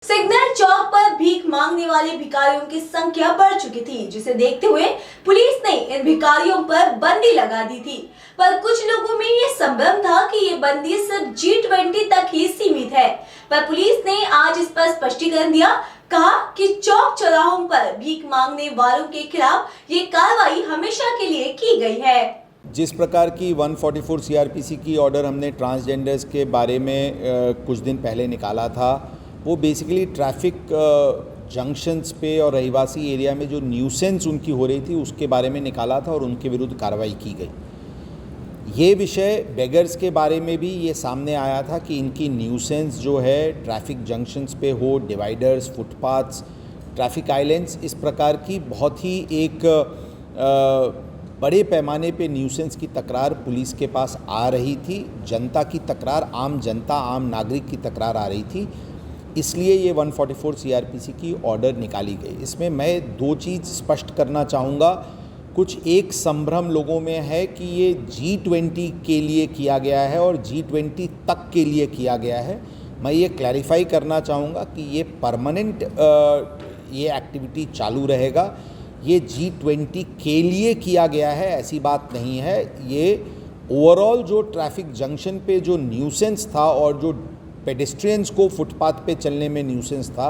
Signal चौक पर भीख मांगने वाले भिखारियों की संख्या बढ़ चुकी थी, जिसे देखते हुए पुलिस ने इन भिखारियों पर बंदी लगा दी थी। पर कुछ लोगों में ये संभ्रम था कि ये बंदी सिर्फ G20 तक ही सीमित है। पर पुलिस ने आज इस पर स्पष्टीकरण दिया, कहा कि चौक चौराहों पर भीख मांगने वालों के खिलाफ ये कार्रवाई हमेशा के लिए की गई है। जिस प्रकार की 144 सीआरपीसी की ऑर्डर हमने ट्रांसजेंडर्स के बारे में कुछ दिन पहले निकाला था, वो बेसिकली ट्रैफिक जंक्शंस पे और रहीवासी एरिया में जो न्यूसेंस उनकी हो रही थी उसके बारे में निकाला था और उनके विरुद्ध कार्रवाई की गई। ये विषय बेगर्स के बारे में भी ये सामने आया था कि इनकी न्यूसेंस जो है ट्रैफिक जंक्शंस पे हो, डिवाइडर्स, फुटपाथ्स, ट्रैफिक आइलैंड्स, इस प्रकार की बहुत ही एक बड़े पैमाने पे न्यूसेंस की तकरार पुलिस के पास आ रही थी। जनता की तकरार, आम जनता, आम नागरिक की तकरार आ रही थी, इसलिए ये 144 सीआरपीसी की ऑर्डर निकाली गई। इसमें मैं दो चीज़ स्पष्ट करना चाहूँगा। कुछ एक संभ्रम लोगों में है कि ये G20 के लिए किया गया है और G20 तक के लिए किया गया है। मैं ये क्लैरिफाई करना चाहूँगा कि ये परमानेंट ये एक्टिविटी चालू रहेगा। ये G20 के लिए किया गया है ऐसी बात नहीं है। ये ओवरऑल जो ट्रैफिक जंक्शन पे जो न्यूसेंस था और जो पेडेस्ट्रियंस को फुटपाथ पे चलने में न्यूसेंस था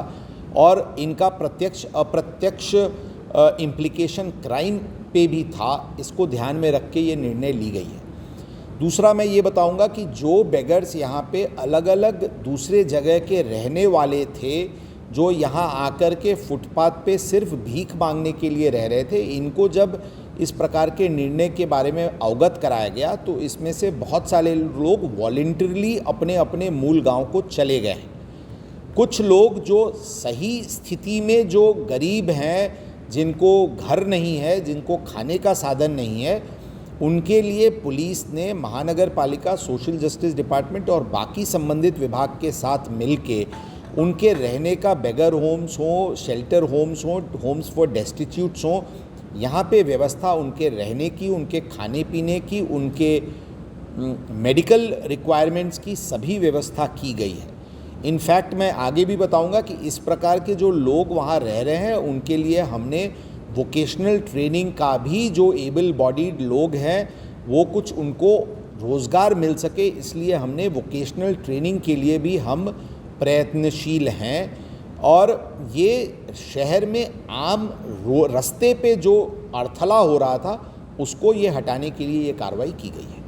और इनका प्रत्यक्ष अप्रत्यक्ष इम्प्लीकेशन क्राइम पे भी था, इसको ध्यान में रख के ये निर्णय ली गई है। दूसरा मैं ये बताऊंगा कि जो बेगर्स यहाँ पे अलग अलग दूसरे जगह के रहने वाले थे, जो यहाँ आकर के फुटपाथ पे सिर्फ भीख मांगने के लिए रह रहे थे, इनको जब इस प्रकार के निर्णय के बारे में अवगत कराया गया तो इसमें से बहुत सारे लोग वॉलंटरली अपने अपने मूल गांव को चले गए हैं। कुछ लोग जो सही स्थिति में, जो गरीब हैं, जिनको घर नहीं है, जिनको खाने का साधन नहीं है, उनके लिए पुलिस ने महानगर पालिका, सोशल जस्टिस डिपार्टमेंट और बाकी संबंधित विभाग के साथ मिलके उनके रहने का बेगर होम्स हो, शेल्टर होम्स हो, होम्स फॉर डेस्टिट्यूट्स हो, यहाँ पे व्यवस्था उनके रहने की, उनके खाने पीने की, उनके मेडिकल रिक्वायरमेंट्स की सभी व्यवस्था की गई है। इनफैक्ट मैं आगे भी बताऊंगा कि इस प्रकार के जो लोग वहाँ रह रहे हैं उनके लिए हमने वोकेशनल ट्रेनिंग का भी, जो एबल बॉडीड लोग हैं वो कुछ उनको रोज़गार मिल सके, इसलिए हमने वोकेशनल ट्रेनिंग के लिए भी हम प्रयत्नशील हैं। और ये शहर में आम रास्ते पे जो अड़थला हो रहा था उसको ये हटाने के लिए ये कार्रवाई की गई है।